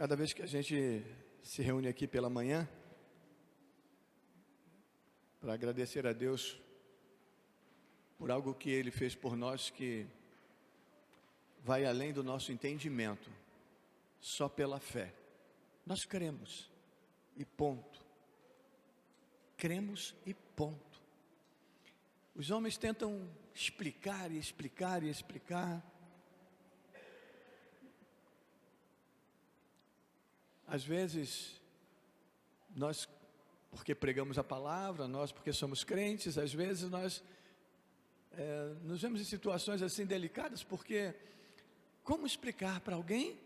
Cada vez que a gente se reúne aqui pela manhã, para agradecer a Deus por algo que Ele fez por nós que vai além do nosso entendimento, só pela fé. Nós cremos e ponto. Cremos e ponto. Os homens tentam explicar e explicar e explicar. Às vezes, nós, porque pregamos a palavra, nós porque somos crentes, às vezes nós nos vemos em situações assim delicadas, porque como explicar para alguém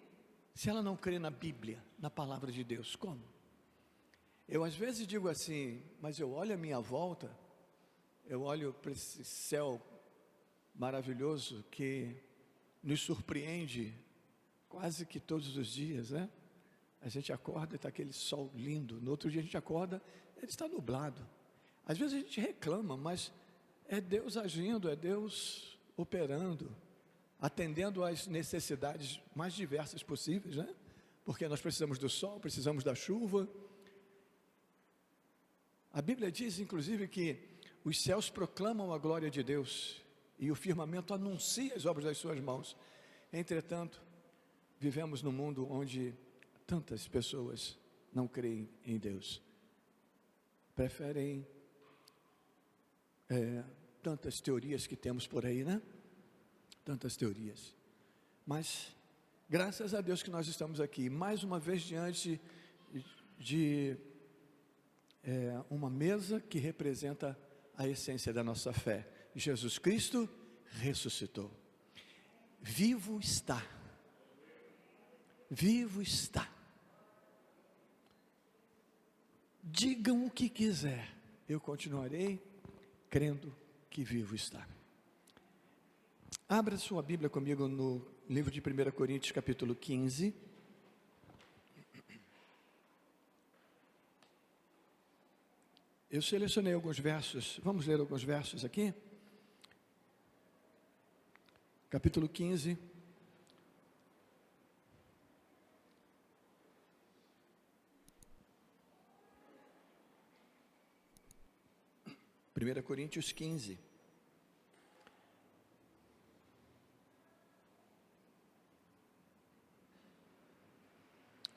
se ela não crê na Bíblia, na palavra de Deus? Como? Eu às vezes digo assim, mas eu olho a minha volta, eu olho para esse céu maravilhoso que nos surpreende quase que todos os dias, né? A gente acorda e está aquele sol lindo, no outro dia a gente acorda, ele está nublado. Às vezes a gente reclama, mas é Deus agindo, é Deus operando, atendendo às necessidades mais diversas possíveis, né? Porque nós precisamos do sol, precisamos da chuva. A Bíblia diz, inclusive, que os céus proclamam a glória de Deus e o firmamento anuncia as obras das suas mãos. Entretanto, vivemos num mundo onde tantas pessoas não creem em Deus, preferem tantas teorias que temos por aí, né? Tantas teorias, mas graças a Deus que nós estamos aqui, mais uma vez diante de uma mesa que representa a essência da nossa fé. Jesus Cristo ressuscitou, vivo está, vivo está. Digam o que quiser, eu continuarei crendo que vivo está. Abra sua Bíblia comigo no livro de 1 Coríntios capítulo 15. Eu selecionei alguns versos, vamos ler alguns versos aqui. Capítulo 15. Primeira Coríntios 15.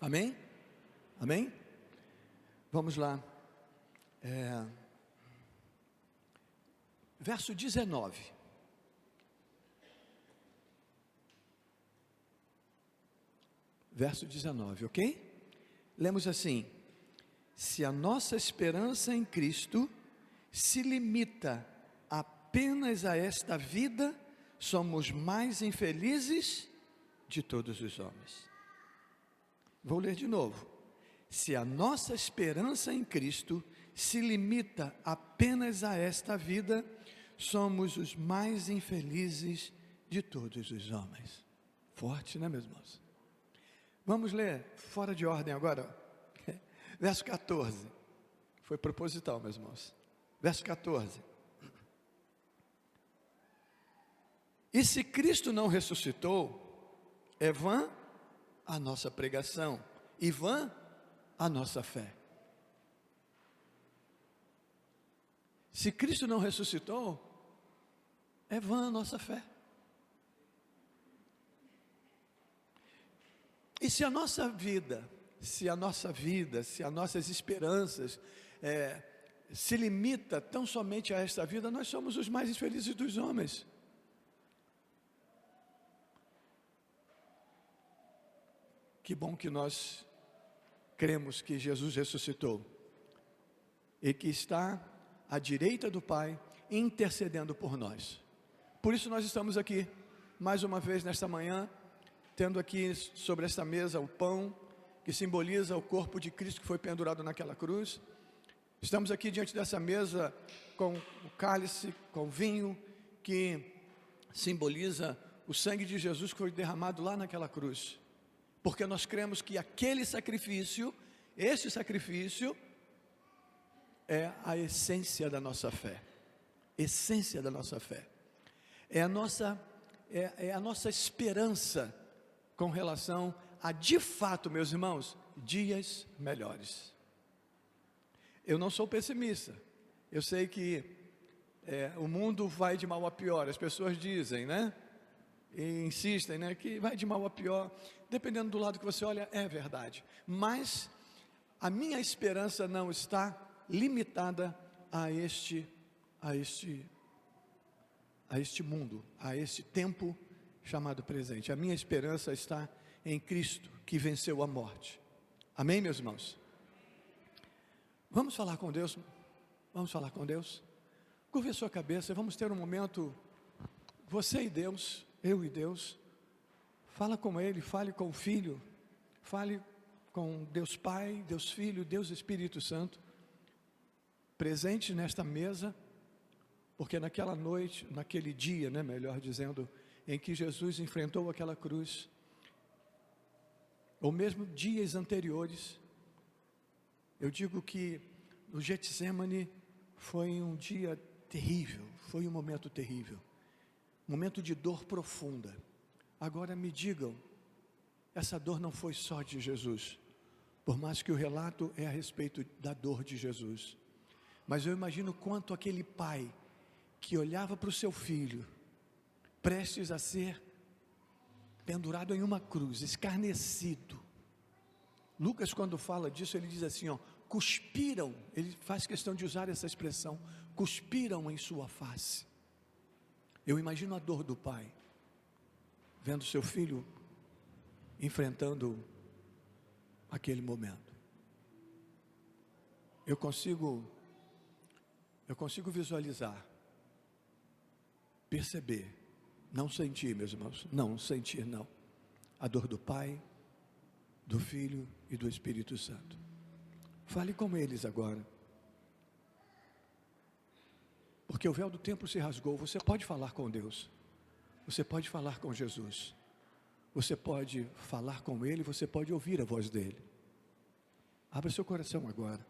Amém? Amém? Vamos lá. Verso 19. Verso 19, ok? Lemos assim: se a nossa esperança em Cristo se limita apenas a esta vida, somos mais infelizes de todos os homens. Vou ler de novo. Se a nossa esperança em Cristo se limita apenas a esta vida, somos os mais infelizes de todos os homens. Forte, né, meus irmãos? Vamos ler fora de ordem agora. Verso 14. Foi proposital, meus irmãos. Verso 14. E se Cristo não ressuscitou, é vã a nossa pregação e vã a nossa fé. Se Cristo não ressuscitou, é vã a nossa fé. E se a nossa vida, se as nossas esperanças se limita tão somente a esta vida, nós somos os mais infelizes dos homens. Que bom que nós cremos que Jesus ressuscitou e que está à direita do Pai, intercedendo por nós. Por isso nós estamos aqui, mais uma vez nesta manhã, tendo aqui sobre esta mesa o pão, que simboliza o corpo de Cristo que foi pendurado naquela cruz. Estamos aqui diante dessa mesa com o cálice, com vinho, que simboliza o sangue de Jesus que foi derramado lá naquela cruz. Porque nós cremos que aquele sacrifício, esse sacrifício, é a essência da nossa fé. Essência da nossa fé. É a nossa esperança com relação a de fato, meus irmãos, dias melhores. Eu não sou pessimista, eu sei que o mundo vai de mal a pior, as pessoas dizem, né? E insistem, né? Que vai de mal a pior, dependendo do lado que você olha, é verdade. Mas a minha esperança não está limitada a este mundo, a este tempo chamado presente. A minha esperança está em Cristo, que venceu a morte. Amém, meus irmãos? Vamos falar com Deus? Vamos falar com Deus? Curve a sua cabeça, vamos ter um momento, você e Deus, eu e Deus. Fala com Ele, fale com o Filho, fale com Deus Pai, Deus Filho, Deus Espírito Santo, presente nesta mesa, porque naquela noite, naquele dia, né, melhor dizendo, em que Jesus enfrentou aquela cruz, ou mesmo dias anteriores, eu digo que no Getsemane foi um dia terrível, foi um momento terrível, um momento de dor profunda. Agora me digam, essa dor não foi só de Jesus, por mais que o relato é a respeito da dor de Jesus, mas eu imagino quanto aquele pai que olhava para o seu filho, prestes a ser pendurado em uma cruz, escarnecido. Lucas, quando fala disso, ele diz assim, ó, cuspiram, ele faz questão de usar essa expressão, cuspiram em sua face. Eu imagino a dor do pai, vendo seu filho enfrentando aquele momento. Eu consigo visualizar, perceber, não sentir, meus irmãos, não sentir, não, a dor do Pai, do Filho e do Espírito Santo. Fale com eles agora, porque o véu do templo se rasgou. Você pode falar com Deus, você pode falar com Jesus, você pode falar com Ele, você pode ouvir a voz dEle. Abra seu coração agora.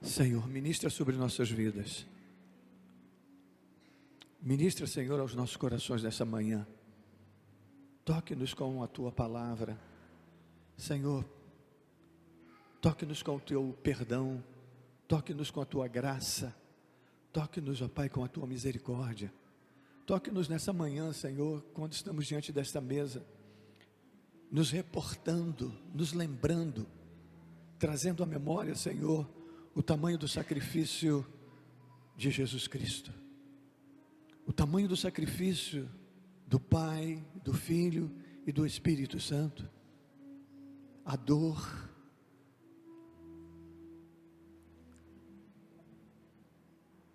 Senhor, ministra sobre nossas vidas. Ministra, Senhor, aos nossos corações nessa manhã. Toque-nos com a Tua palavra. Senhor, toque-nos com o Teu perdão. Toque-nos com a Tua graça. Toque-nos, ó Pai, com a Tua misericórdia. Toque-nos nessa manhã, Senhor, quando estamos diante desta mesa, nos reportando, nos lembrando, trazendo à memória, Senhor, o tamanho do sacrifício de Jesus Cristo, o tamanho do sacrifício do Pai, do Filho e do Espírito Santo, a dor,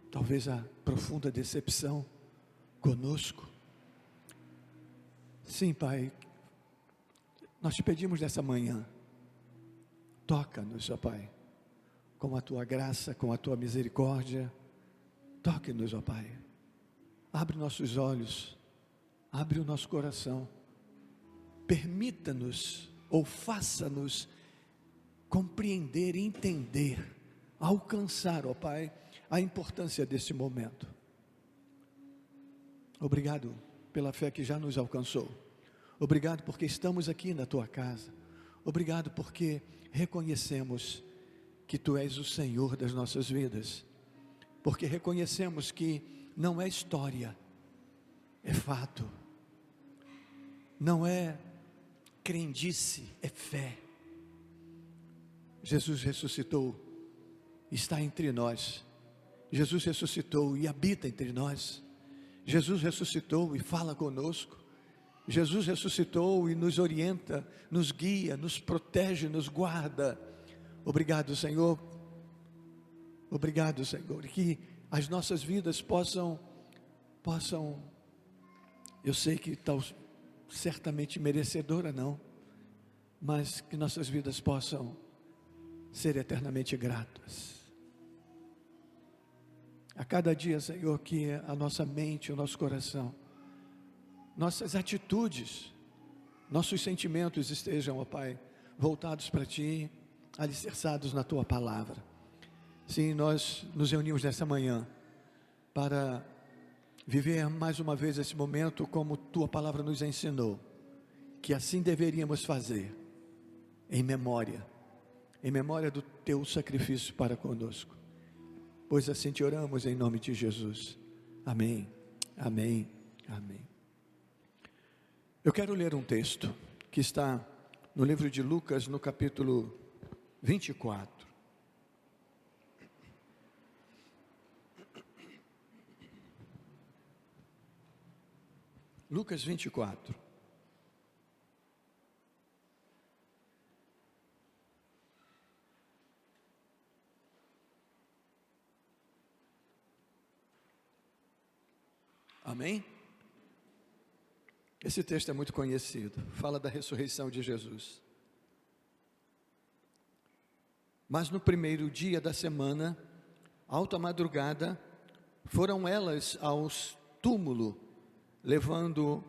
talvez a profunda decepção conosco. Sim, Pai, nós te pedimos nessa manhã, toca-nos, ó Pai, com a Tua graça, com a Tua misericórdia, toque-nos, ó Pai, abre nossos olhos, abre o nosso coração, permita-nos, ou faça-nos compreender, entender, alcançar, ó Pai, a importância desse momento. Obrigado pela fé que já nos alcançou, obrigado porque estamos aqui na Tua casa, obrigado porque reconhecemos que Tu és o Senhor das nossas vidas, porque reconhecemos que não é história, é fato, não é crendice, é fé. Jesus ressuscitou, está entre nós, Jesus ressuscitou e habita entre nós, Jesus ressuscitou e fala conosco, Jesus ressuscitou e nos orienta, nos guia, nos protege, nos guarda. Obrigado, Senhor, que as nossas vidas possam, eu sei que certamente merecedora não, mas que nossas vidas possam ser eternamente gratas. A cada dia, Senhor, que a nossa mente, o nosso coração, nossas atitudes, nossos sentimentos estejam, ó Pai, voltados para Ti, alicerçados na Tua palavra. Sim, nós nos reunimos nessa manhã para viver mais uma vez esse momento como Tua palavra nos ensinou, que assim deveríamos fazer, em memória do Teu sacrifício para conosco. Pois assim te oramos em nome de Jesus. Amém, amém, amém. Eu quero ler um texto que está no livro de Lucas, no capítulo 24. Lucas 24. Amém? Esse texto é muito conhecido, fala da ressurreição de Jesus. Mas no primeiro dia da semana, alta madrugada, foram elas ao túmulo, levando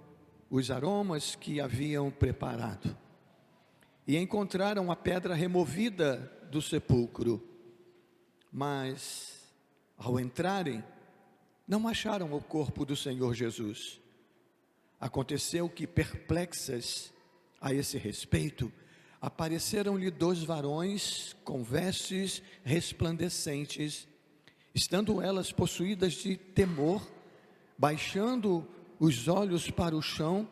os aromas que haviam preparado. E encontraram a pedra removida do sepulcro. Mas, ao entrarem, não acharam o corpo do Senhor Jesus. Aconteceu que, perplexas a esse respeito, apareceram-lhe 2 varões com vestes resplandecentes. Estando elas possuídas de temor, baixando os olhos para o chão,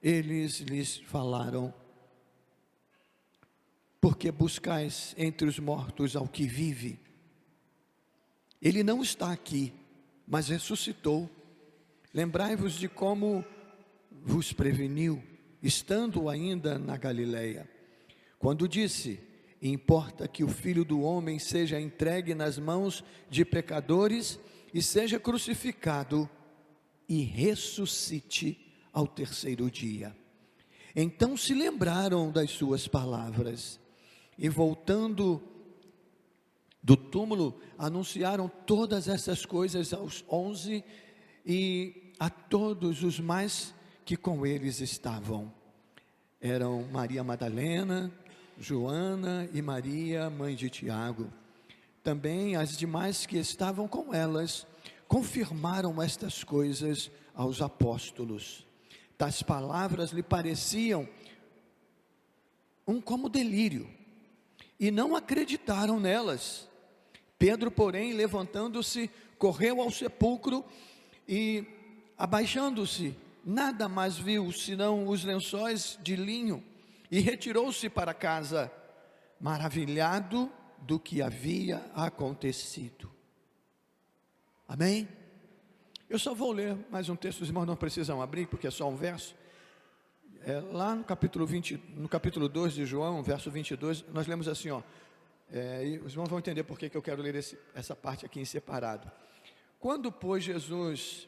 eles lhes falaram: por que buscais entre os mortos ao que vive? Ele não está aqui, mas ressuscitou. Lembrai-vos de como vos preveniu, estando ainda na Galileia, quando disse: importa que o Filho do Homem seja entregue nas mãos de pecadores e seja crucificado e ressuscite ao terceiro dia. Então se lembraram das suas palavras e, voltando do túmulo, anunciaram todas essas coisas aos 11 e a todos os mais que com eles estavam. Eram Maria Madalena, Joana e Maria, mãe de Tiago. Também as demais que estavam com elas confirmaram estas coisas aos apóstolos. Tais palavras lhe pareciam como delírio, e não acreditaram nelas. Pedro, porém, levantando-se, correu ao sepulcro e, abaixando-se, nada mais viu senão os lençóis de linho, e retirou-se para casa, maravilhado do que havia acontecido. Amém? Eu só vou ler mais um texto, os irmãos não precisam abrir, porque é só um verso. Lá no capítulo 2 de João, verso 22, nós lemos assim, e os irmãos vão entender por que eu quero ler essa parte aqui em separado. Quando, pois, Jesus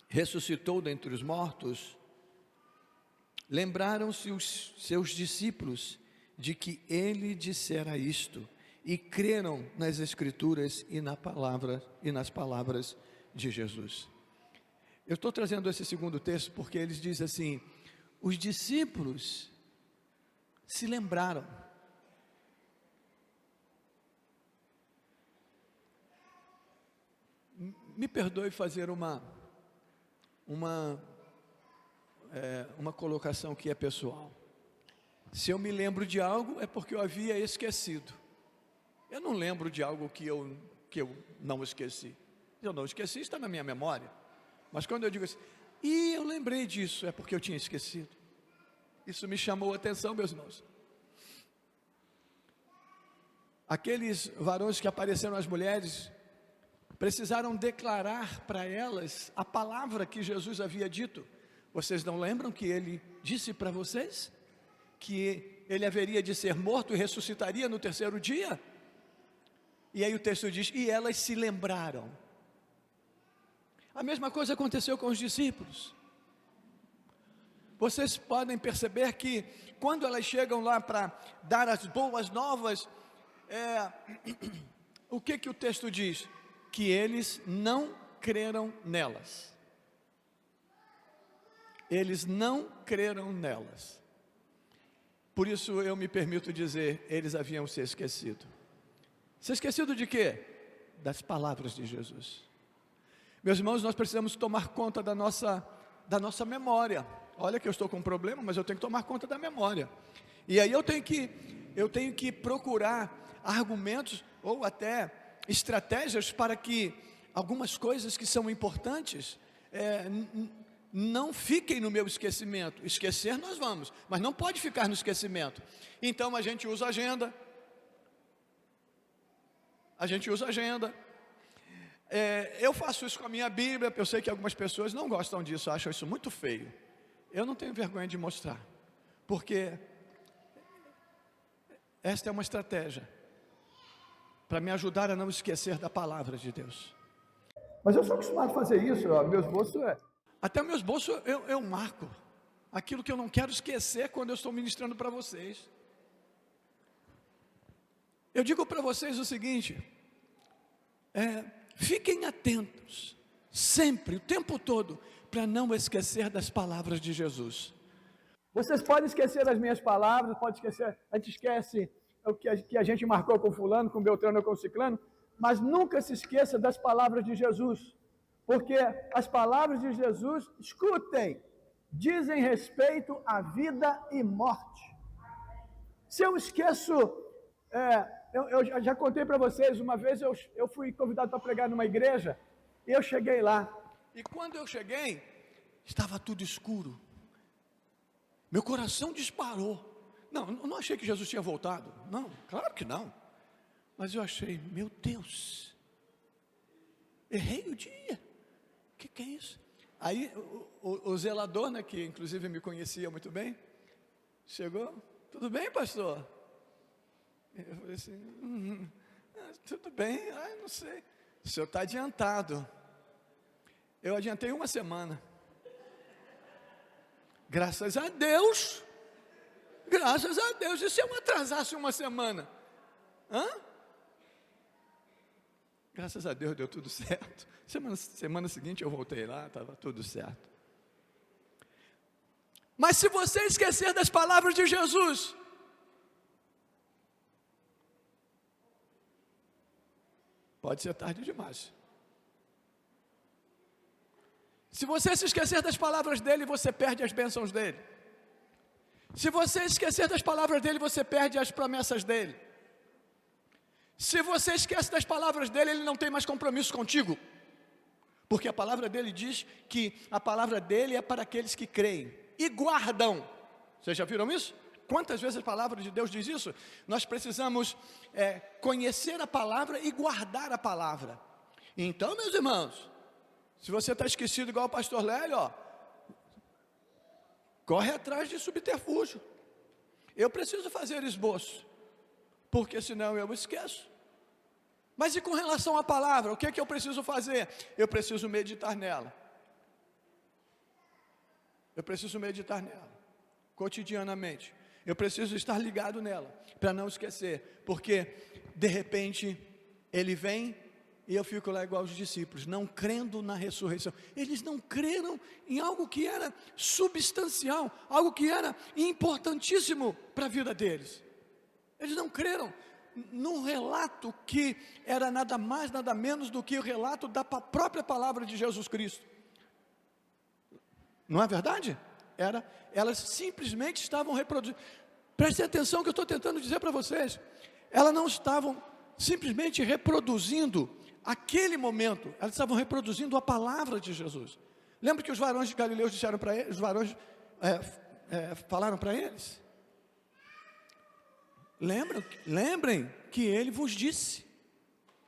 ressuscitou dentre os mortos, lembraram-se os seus discípulos de que ele dissera isto, e creram nas Escrituras e nas palavras de Jesus. Eu estou trazendo esse segundo texto porque eles dizem assim: os discípulos se lembraram. Me perdoe fazer uma colocação que é pessoal. Se eu me lembro de algo, é porque eu havia esquecido. Eu não lembro de algo que eu não esqueci. Eu não esqueci, está na minha memória. Mas quando eu digo assim, e eu lembrei disso, é porque eu tinha esquecido. Isso me chamou a atenção, meus irmãos. Aqueles varões que apareceram às mulheres precisaram declarar para elas a palavra que Jesus havia dito. Vocês não lembram que ele disse para vocês que ele haveria de ser morto e ressuscitaria no terceiro dia? E aí o texto diz, e elas se lembraram. A mesma coisa aconteceu com os discípulos. vocês podem perceber que quando elas chegam lá para dar as boas novas, o que o texto diz? Que eles não creram nelas. Eles não creram nelas. Por isso eu me permito dizer, eles haviam se esquecido. Se esquecido de quê? Das palavras de Jesus. Meus irmãos, nós precisamos tomar conta da nossa memória. Olha que eu estou com um problema, mas eu tenho que tomar conta da memória. E aí eu tenho que procurar argumentos ou até estratégias para que algumas coisas que são importantes não fiquem no meu esquecimento. Esquecer nós vamos, mas não pode ficar no esquecimento. Então a gente usa agenda. Eu faço isso com a minha Bíblia. Eu sei que algumas pessoas não gostam disso, acham isso muito feio. Eu não tenho vergonha de mostrar, porque esta é uma estratégia para me ajudar a não esquecer da palavra de Deus. Mas eu sou acostumado a fazer isso, meu esboço Até o meu esboço eu marco aquilo que eu não quero esquecer quando eu estou ministrando para vocês. Eu digo para vocês o seguinte, fiquem atentos, sempre, o tempo todo, para não esquecer das palavras de Jesus. Vocês podem esquecer as minhas palavras, pode esquecer, a gente esquece o que a gente marcou com fulano, com Beltrano ou com Ciclano, mas nunca se esqueça das palavras de Jesus, porque as palavras de Jesus, escutem, dizem respeito à vida e morte. Se eu esqueço, eu já contei para vocês, uma vez eu fui convidado para pregar numa igreja, e eu cheguei lá, e quando eu cheguei, estava tudo escuro, meu coração disparou. Não, eu não achei que Jesus tinha voltado, não, claro que não, mas eu achei, meu Deus, errei o dia, o que é isso? Aí o zelador, né, que inclusive me conhecia muito bem, chegou, tudo bem, pastor? Eu falei assim, tudo bem, não sei, o senhor está adiantado. Eu adiantei uma semana, graças a Deus, e se eu me atrasasse uma semana? Graças a Deus deu tudo certo, semana seguinte eu voltei lá, estava tudo certo. Mas se você esquecer das palavras de Jesus, pode ser tarde demais. Se você se esquecer das palavras dele, você perde as bênçãos dele. Se você esquecer das palavras dele, você perde as promessas dele. Se você esquece das palavras dele, ele não tem mais compromisso contigo. Porque a palavra dele diz que a palavra dele é para aqueles que creem e guardam. Vocês já viram isso? Quantas vezes a palavra de Deus diz isso? Nós precisamos conhecer a palavra e guardar a palavra. Então, meus irmãos, se você está esquecido igual o pastor Lélio, corre atrás de subterfúgio. Eu preciso fazer esboço, porque senão eu esqueço. Mas e com relação à palavra, o que eu preciso fazer? Eu preciso meditar nela. Cotidianamente. Eu preciso estar ligado nela, para não esquecer, porque de repente ele vem e eu fico lá igual os discípulos, não crendo na ressurreição. Eles não creram em algo que era substancial, algo que era importantíssimo para a vida deles. Eles não creram num relato que era nada mais, nada menos do que o relato da própria palavra de Jesus Cristo. Não é verdade? Elas simplesmente estavam reproduzindo. Prestem atenção que eu estou tentando dizer para vocês. Elas não estavam simplesmente reproduzindo aquele momento, elas estavam reproduzindo a palavra de Jesus. Lembra que os varões de Galileus disseram para eles, os varões falaram para eles? Lembrem que ele vos disse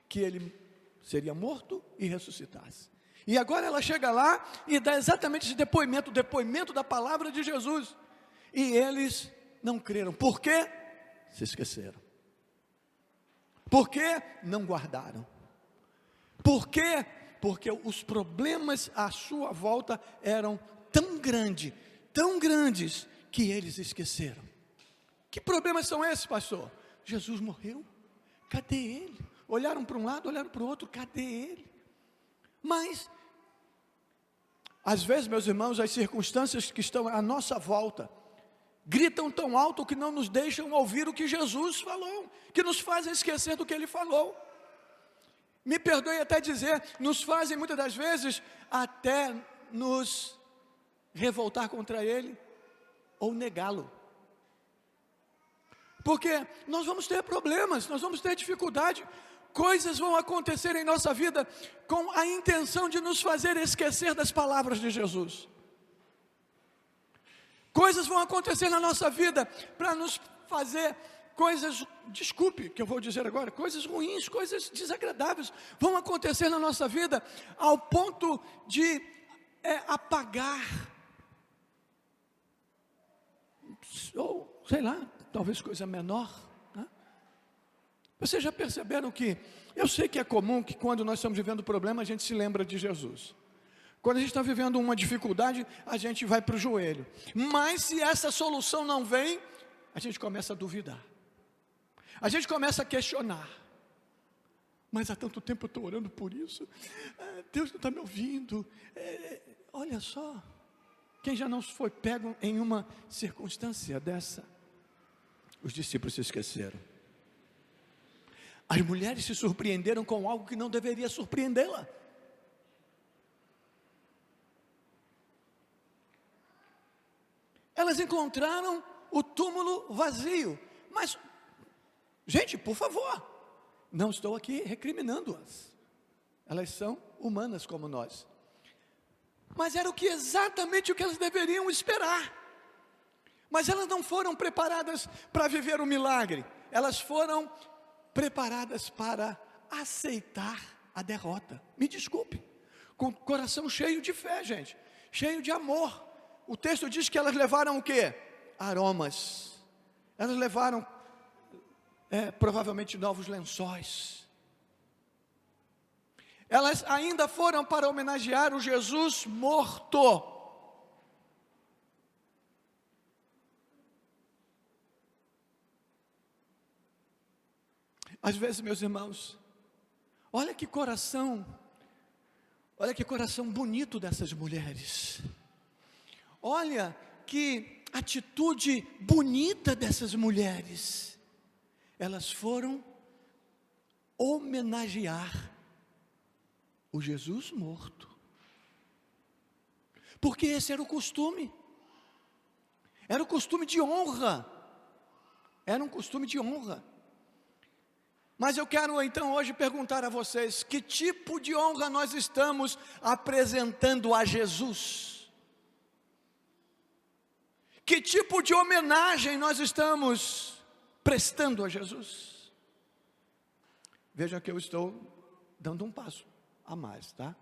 que ele seria morto e ressuscitasse. E agora ela chega lá e dá exatamente esse depoimento, o depoimento da palavra de Jesus. E eles não creram. Por quê? Se esqueceram. Por quê? Não guardaram. Por quê? Porque os problemas à sua volta eram tão grandes tão grandes que eles esqueceram. Que problemas são esses, pastor? Jesus morreu, cadê ele? Olharam para um lado, olharam para o outro, cadê ele? Mas, às vezes, meus irmãos, as circunstâncias que estão à nossa volta gritam tão alto que não nos deixam ouvir o que Jesus falou, que nos fazem esquecer do que ele falou. Me perdoe até dizer, nos fazem muitas das vezes até nos revoltar contra ele ou negá-lo. Porque nós vamos ter problemas, nós vamos ter dificuldade, coisas vão acontecer em nossa vida com a intenção de nos fazer esquecer das palavras de Jesus. Coisas vão acontecer na nossa vida para nos fazer coisas, desculpe que eu vou dizer agora, coisas ruins, coisas desagradáveis, vão acontecer na nossa vida ao ponto de apagar, ou sei lá, talvez coisa menor, né? Vocês já perceberam que, eu sei que é comum que quando nós estamos vivendo problema, a gente se lembra de Jesus. Quando a gente está vivendo uma dificuldade, a gente vai para o joelho. Mas se essa solução não vem, a gente começa a duvidar. A gente começa a questionar. Mas há tanto tempo eu estou orando por isso. Deus não está me ouvindo. Olha só. Quem já não foi pego em uma circunstância dessa? Os discípulos se esqueceram. As mulheres se surpreenderam com algo que não deveria surpreendê-la. Elas encontraram o túmulo vazio. Mas, gente, por favor, não estou aqui recriminando-as. Elas são humanas como nós. Mas era exatamente o que elas deveriam esperar. Mas elas não foram preparadas para viver o milagre. Elas foram preparadas para aceitar a derrota. Me desculpe. Com o coração cheio de fé, gente. Cheio de amor. O texto diz que elas levaram o quê? Aromas. Elas levaram, provavelmente, novos lençóis. Elas ainda foram para homenagear o Jesus morto. Às vezes, meus irmãos, olha que coração bonito dessas mulheres. Olha que atitude bonita dessas mulheres. Elas foram homenagear o Jesus morto. Porque esse era o costume. Era o costume de honra. Era um costume de honra. Mas eu quero então hoje perguntar a vocês, que tipo de honra nós estamos apresentando a Jesus? Que tipo de homenagem nós estamos prestando a Jesus? Veja que eu estou dando um passo a mais, tá?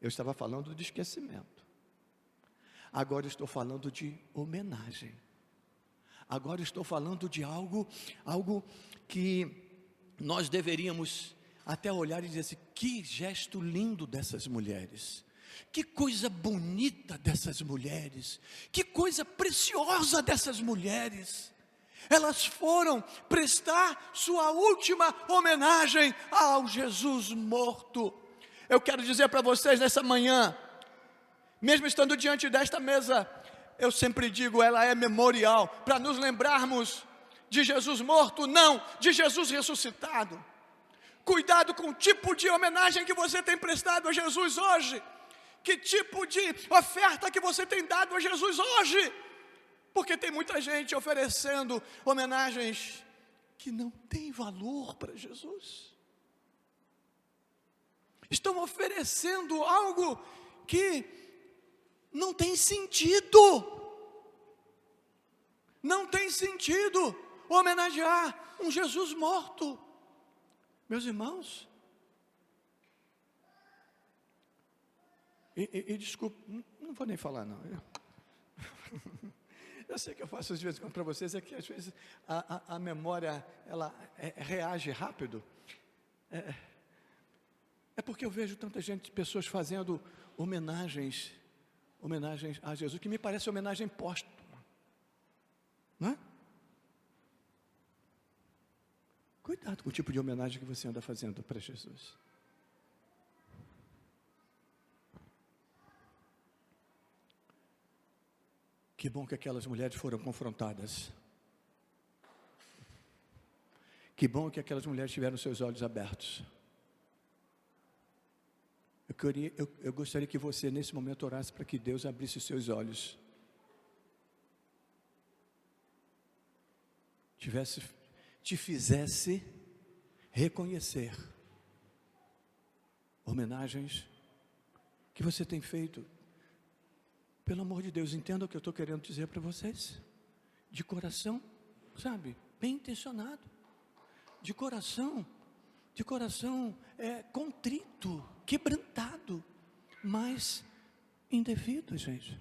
Eu estava falando de esquecimento. Agora estou falando de homenagem. Agora estou falando de algo que nós deveríamos até olhar e dizer assim, que gesto lindo dessas mulheres. Que coisa bonita dessas mulheres, que coisa preciosa dessas mulheres. Elas foram prestar sua última homenagem ao Jesus morto. Eu quero dizer para vocês nessa manhã, mesmo estando diante desta mesa, eu sempre digo, ela é memorial, para nos lembrarmos de Jesus morto, não, de Jesus ressuscitado. Cuidado com o tipo de homenagem que você tem prestado a Jesus hoje. Que tipo de oferta que você tem dado a Jesus hoje? Porque tem muita gente oferecendo homenagens que não têm valor para Jesus. Estão oferecendo algo que não tem sentido. Não tem sentido homenagear um Jesus morto. Meus irmãos, e desculpe, não vou nem falar não. Eu sei que eu faço às vezes para vocês, é que às vezes a memória, ela reage rápido. É porque eu vejo tanta gente, pessoas fazendo homenagens homenagem a Jesus, que me parece homenagem póstuma, não é? Cuidado com o tipo de homenagem que você anda fazendo para Jesus. Que bom que aquelas mulheres foram confrontadas. Que bom que aquelas mulheres tiveram seus olhos abertos. Eu gostaria que você, nesse momento, orasse para que Deus abrisse os seus olhos. Te fizesse reconhecer homenagens que você tem feito. Pelo amor de Deus, entenda o que eu estou querendo dizer para vocês. De coração, sabe, bem intencionado. De coração contrito, quebrantado, mas indevido, gente.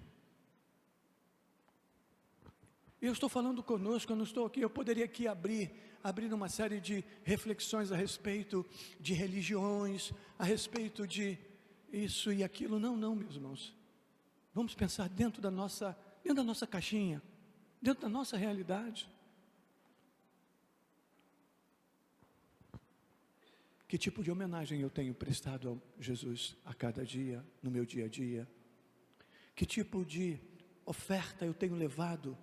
Eu estou falando conosco, eu não estou aqui, eu poderia aqui abrir uma série de reflexões a respeito de religiões, a respeito de isso e aquilo. Não, meus irmãos. Vamos pensar dentro da nossa caixinha, dentro da nossa realidade. Que tipo de homenagem eu tenho prestado a Jesus a cada dia, no meu dia a dia? Que tipo de oferta eu tenho levado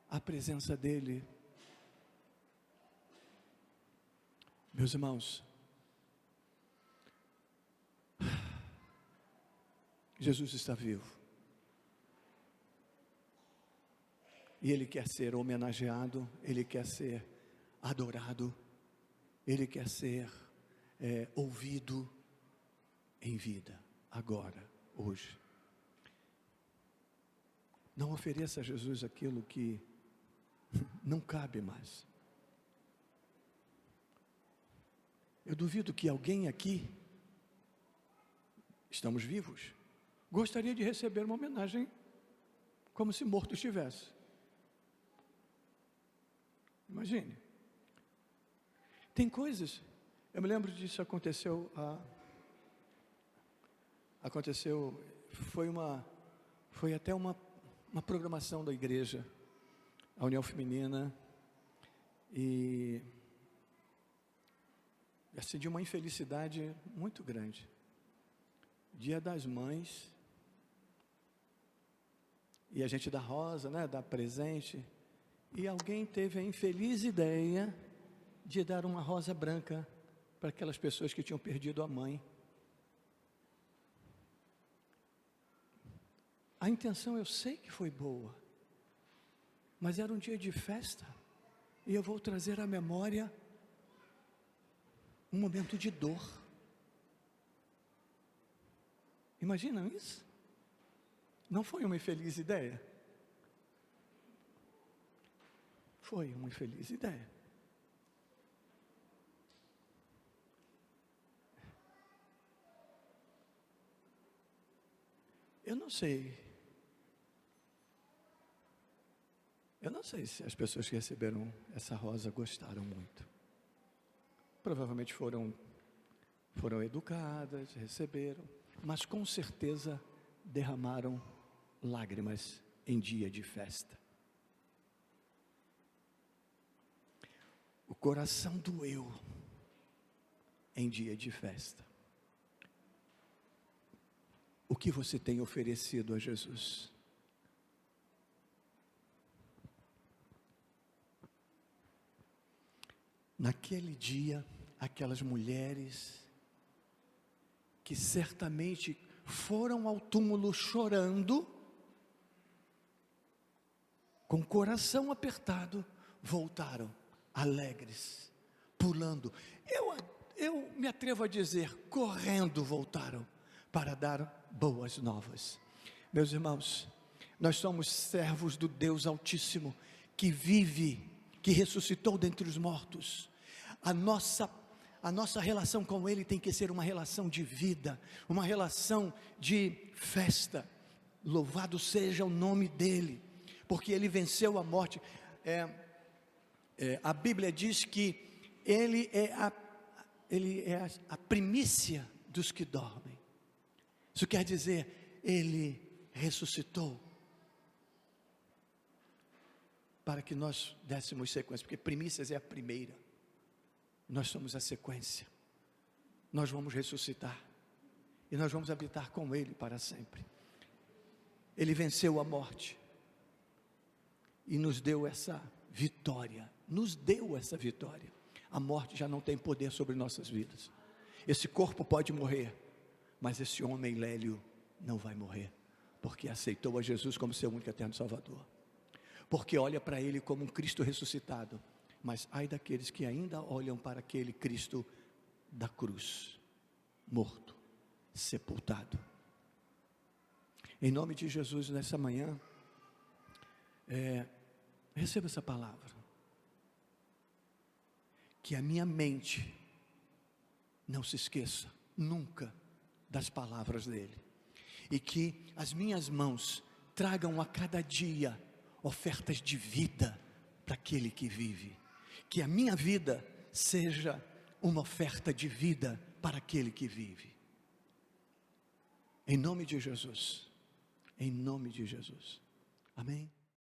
à presença dEle? Meus irmãos, Jesus está vivo. E Ele quer ser homenageado, Ele quer ser adorado, Ele quer ser ouvido em vida, agora, hoje. Não ofereça a Jesus aquilo que não cabe mais. Eu duvido que alguém aqui, estamos vivos, gostaria de receber uma homenagem como se morto estivesse. Imagine. Tem coisas, eu me lembro disso, foi até uma programação da igreja, a União Feminina, e assim, de uma infelicidade muito grande. Dia das Mães, e a gente dá rosa, né, dá presente, e alguém teve a infeliz ideia de dar uma rosa branca para aquelas pessoas que tinham perdido a mãe. A intenção eu sei que foi boa, mas era um dia de festa, e eu vou trazer à memória um momento de dor. Imaginam isso? Não foi uma infeliz ideia? Foi uma infeliz ideia. Eu não sei se as pessoas que receberam essa rosa gostaram muito. Provavelmente foram educadas, receberam, mas com certeza derramaram lágrimas em dia de festa. O coração doeu em dia de festa. O que você tem oferecido a Jesus? Naquele dia, aquelas mulheres que certamente foram ao túmulo chorando, com o coração apertado, voltaram alegres, pulando. Eu me atrevo a dizer, correndo voltaram para dar boas novas. Meus irmãos, nós somos servos do Deus Altíssimo, que vive, que ressuscitou dentre os mortos. A nossa relação com Ele tem que ser uma relação de vida, uma relação de festa. Louvado seja o nome dEle, porque Ele venceu a morte. A Bíblia diz que Ele é a primícia dos que dormem. Isso quer dizer, Ele ressuscitou, para que nós dessemos sequência, porque primícias é a primeira, nós somos a sequência, nós vamos ressuscitar, e nós vamos habitar com Ele para sempre. Ele venceu a morte, e nos deu essa vitória, a morte já não tem poder sobre nossas vidas, esse corpo pode morrer, mas esse homem Lélio não vai morrer, porque aceitou a Jesus como seu único e eterno Salvador, porque olha para Ele como um Cristo ressuscitado, mas ai daqueles que ainda olham para aquele Cristo da cruz, morto, sepultado. Em nome de Jesus, nessa manhã, receba essa palavra, que a minha mente não se esqueça nunca das palavras dele, e que as minhas mãos tragam a cada dia ofertas de vida para aquele que vive, que a minha vida seja uma oferta de vida para aquele que vive, em nome de Jesus, amém.